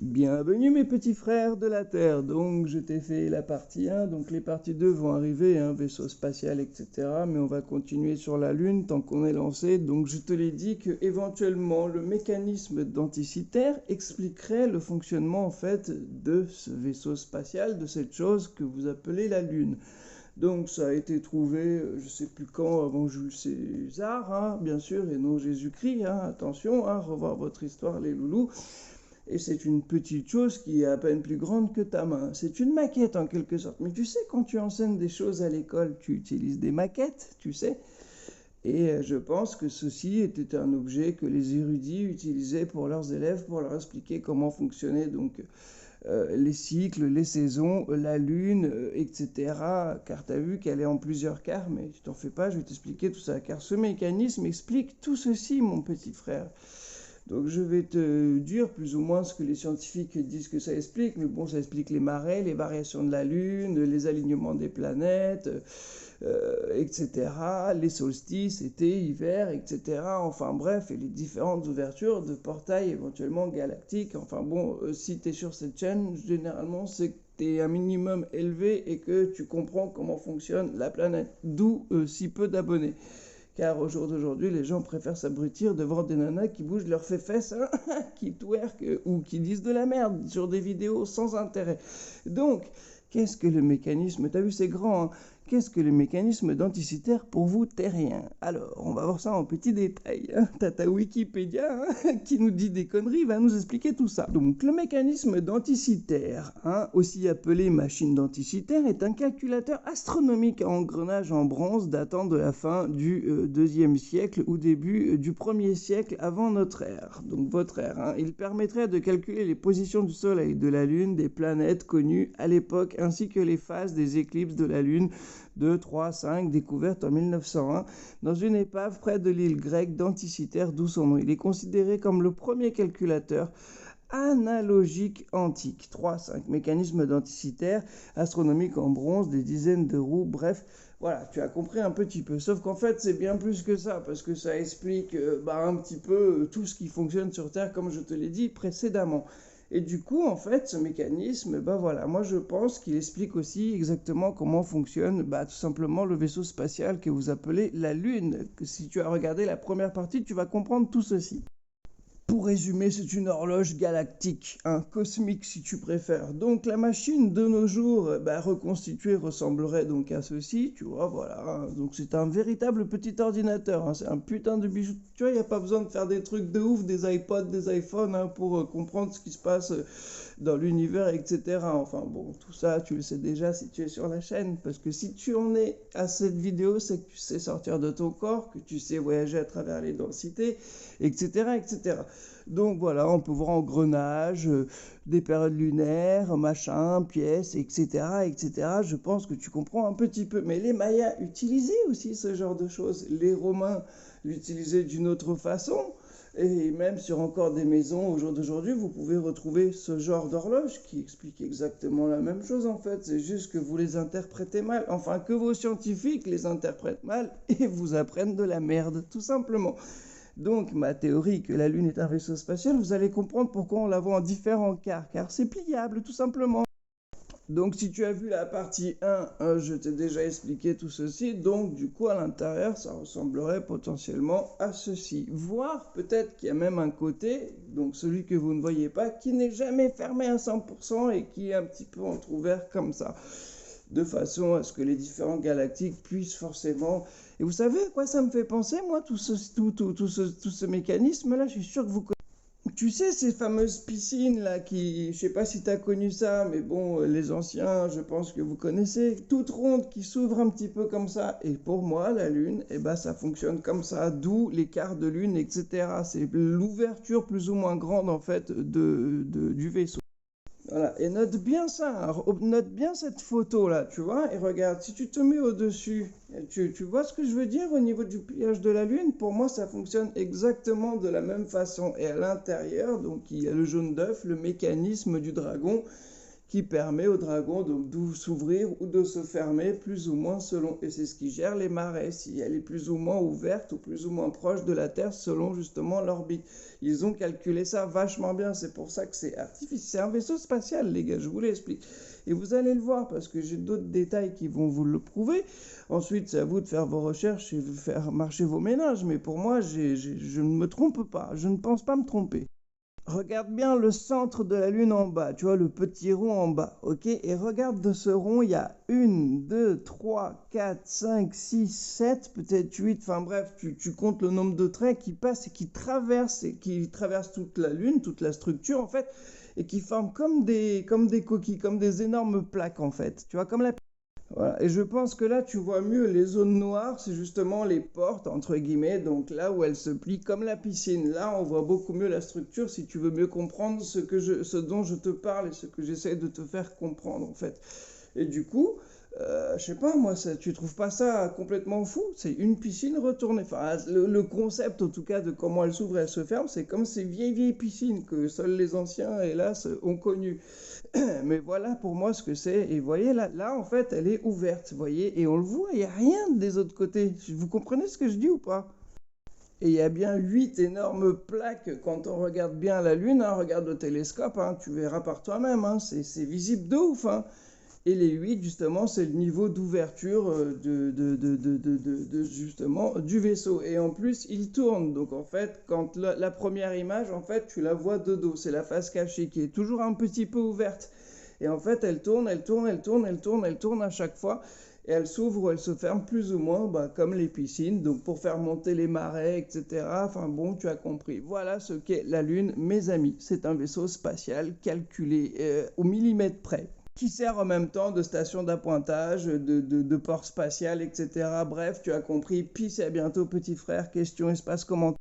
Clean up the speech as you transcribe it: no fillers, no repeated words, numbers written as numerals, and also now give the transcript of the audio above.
Bienvenue mes petits frères de la Terre. Donc je t'ai fait la partie 1, donc les parties 2 vont arriver, vaisseau spatial, etc. Mais on va continuer sur la Lune tant qu'on est lancé. Donc je te l'ai dit que éventuellement le mécanisme d'Anticythère expliquerait le fonctionnement en fait de ce vaisseau spatial, de cette chose que vous appelez la Lune. Donc ça a été trouvé, je ne sais plus quand, avant Jules César, bien sûr, et non Jésus-Christ. Attention, revoir votre histoire les loulous. Et c'est une petite chose qui est à peine plus grande que ta main. C'est une maquette en quelque sorte. Mais tu sais, quand tu enseignes des choses à l'école, tu utilises des maquettes, tu sais. Et je pense que ceci était un objet que les érudits utilisaient pour leurs élèves, pour leur expliquer comment fonctionnaient donc les cycles, les saisons, la lune, etc. Car tu as vu qu'elle est en plusieurs quarts, mais tu t'en fais pas, je vais t'expliquer tout ça. Car ce mécanisme explique tout ceci, mon petit frère. Donc je vais te dire plus ou moins ce que les scientifiques disent que ça explique, mais bon, ça explique les marées, les variations de la Lune, les alignements des planètes, etc., les solstices, été, hiver, etc., enfin bref, et les différentes ouvertures de portails éventuellement galactiques. Enfin bon, si tu es sur cette chaîne, généralement c'est que tu es un minimum élevé et que tu comprends comment fonctionne la planète, d'où si peu d'abonnés. Car au jour d'aujourd'hui, les gens préfèrent s'abrutir devant des nanas qui bougent leurs fesses, qui twerkent ou qui disent de la merde sur des vidéos sans intérêt. Donc, qu'est-ce que le mécanisme, t'as vu c'est grand, qu'est-ce que le mécanisme d'Anticythère pour vous terriens? Alors, on va voir ça en petits détails. T'as ta Wikipédia qui nous dit des conneries, va nous expliquer tout ça. Donc, le mécanisme d'Anticythère, aussi appelé machine d'Anticythère, est un calculateur astronomique à engrenage en bronze datant de la fin du IIe siècle ou début du 1er siècle avant notre ère, donc votre ère. Il permettrait de calculer les positions du Soleil, de la Lune, des planètes connues à l'époque, ainsi que les phases des éclipses de la Lune, 2, 3, 5, découverte en 1901 dans une épave près de l'île grecque d'Anticythère, d'où son nom. Il est considéré comme le premier calculateur analogique antique. 3, 5, mécanisme d'Anticythère, astronomique en bronze, des dizaines de roues, bref, voilà, tu as compris un petit peu. Sauf qu'en fait, c'est bien plus que ça, parce que ça explique un petit peu tout ce qui fonctionne sur Terre, comme je te l'ai dit précédemment. Et du coup, en fait, ce mécanisme, voilà, moi je pense qu'il explique aussi exactement comment fonctionne tout simplement le vaisseau spatial que vous appelez la Lune. Que si tu as regardé la première partie, tu vas comprendre tout ceci. Pour résumer, c'est une horloge galactique, cosmique si tu préfères. Donc la machine de nos jours, reconstituée, ressemblerait donc à ceci, tu vois, voilà. Donc c'est un véritable petit ordinateur, c'est un putain de bijou. Tu vois, il n'y a pas besoin de faire des trucs de ouf, des iPods, des iPhones, pour comprendre ce qui se passe dans l'univers, etc. Enfin bon, tout ça, tu le sais déjà si tu es sur la chaîne, parce que si tu en es à cette vidéo, c'est que tu sais sortir de ton corps, que tu sais voyager à travers les densités, etc., etc. Donc voilà, on peut voir engrenages, des périodes lunaires, machin, pièces, etc., etc. Je pense que tu comprends un petit peu. Mais les Mayas utilisaient aussi ce genre de choses. Les Romains l'utilisaient d'une autre façon. Et même sur encore des maisons au jour d'aujourd'hui, vous pouvez retrouver ce genre d'horloge qui explique exactement la même chose en fait. C'est juste que vous les interprétez mal. Enfin, que vos scientifiques les interprètent mal et vous apprennent de la merde, tout simplement. Donc, ma théorie que la Lune est un vaisseau spatial, vous allez comprendre pourquoi on la voit en différents quarts, car c'est pliable, tout simplement. Donc, si tu as vu la partie 1, je t'ai déjà expliqué tout ceci. Donc, du coup, à l'intérieur, ça ressemblerait potentiellement à ceci. Voire, peut-être qu'il y a même un côté, donc celui que vous ne voyez pas, qui n'est jamais fermé à 100% et qui est un petit peu entrouvert comme ça. De façon à ce que les différents galactiques puissent forcément... Et vous savez à quoi ça me fait penser, moi, tout ce mécanisme-là? Je suis sûr que vous connaissez. Tu sais, ces fameuses piscines là qui, je sais pas si tu as connu ça, mais bon, les anciens, je pense que vous connaissez, toutes rondes qui s'ouvrent un petit peu comme ça. Et pour moi, la Lune, ça fonctionne comme ça, d'où les quarts de Lune, etc. C'est l'ouverture plus ou moins grande en fait du vaisseau. Voilà, et note bien ça, note bien cette photo là, tu vois, et regarde, si tu te mets au-dessus, tu vois ce que je veux dire au niveau du pliage de la Lune? Pour moi, ça fonctionne exactement de la même façon. Et à l'intérieur, donc il y a le jaune d'œuf, le mécanisme du dragon, qui permet au dragon donc de s'ouvrir ou de se fermer plus ou moins selon. Et c'est ce qui gère les marées, si elle est plus ou moins ouverte ou plus ou moins proche de la Terre selon justement l'orbite. Ils ont calculé ça vachement bien, c'est pour ça que c'est artificiel. C'est un vaisseau spatial, les gars, je vous l'explique. Et vous allez le voir parce que j'ai d'autres détails qui vont vous le prouver. Ensuite, c'est à vous de faire vos recherches et de faire marcher vos ménages. Mais pour moi, je ne me trompe pas, je ne pense pas me tromper. Regarde bien le centre de la Lune en bas, tu vois, le petit rond en bas, ok? Et regarde de ce rond, il y a 1, 2, 3, 4, 5, 6, 7, peut-être 8, enfin bref, tu comptes le nombre de traits qui passent et qui traversent toute la Lune, toute la structure en fait, et qui forment comme des coquilles, comme des énormes plaques en fait, tu vois, comme la... Voilà. Et je pense que là, tu vois mieux les zones noires, c'est justement les portes, entre guillemets, donc là où elles se plient comme la piscine. Là, on voit beaucoup mieux la structure si tu veux mieux comprendre ce dont je te parle et ce que j'essaie de te faire comprendre, en fait. Et du coup, je sais pas, moi, tu trouves pas ça complètement fou? C'est une piscine retournée. Enfin, le concept, en tout cas, de comment elle s'ouvre et elle se ferme, c'est comme ces vieilles piscines que seuls les anciens, hélas, ont connues. Mais voilà pour moi ce que c'est. Et vous voyez, là, en fait, elle est ouverte, vous voyez, et on le voit, il n'y a rien des autres côtés. Vous comprenez ce que je dis ou pas? Et il y a bien 8 énormes plaques quand on regarde bien la Lune, hein, regarde le télescope, hein, tu verras par toi-même, hein, c'est visible de ouf. Hein. Et les 8, justement, c'est le niveau d'ouverture justement, du vaisseau. Et en plus, il tourne. Donc, en fait, quand la première image, en fait, tu la vois de dos. C'est la face cachée qui est toujours un petit peu ouverte. Et en fait, elle tourne, elle tourne, elle tourne, elle tourne, elle tourne à chaque fois. Et elle s'ouvre ou elle se ferme plus ou moins, bah, comme les piscines. Donc, pour faire monter les marais, etc. Enfin, bon, tu as compris. Voilà ce qu'est la Lune, mes amis. C'est un vaisseau spatial calculé au millimètre près, qui sert en même temps de station d'appointage, de port spatial, etc. Bref, tu as compris. Peace et à bientôt, petit frère. Question, espace, commentaire.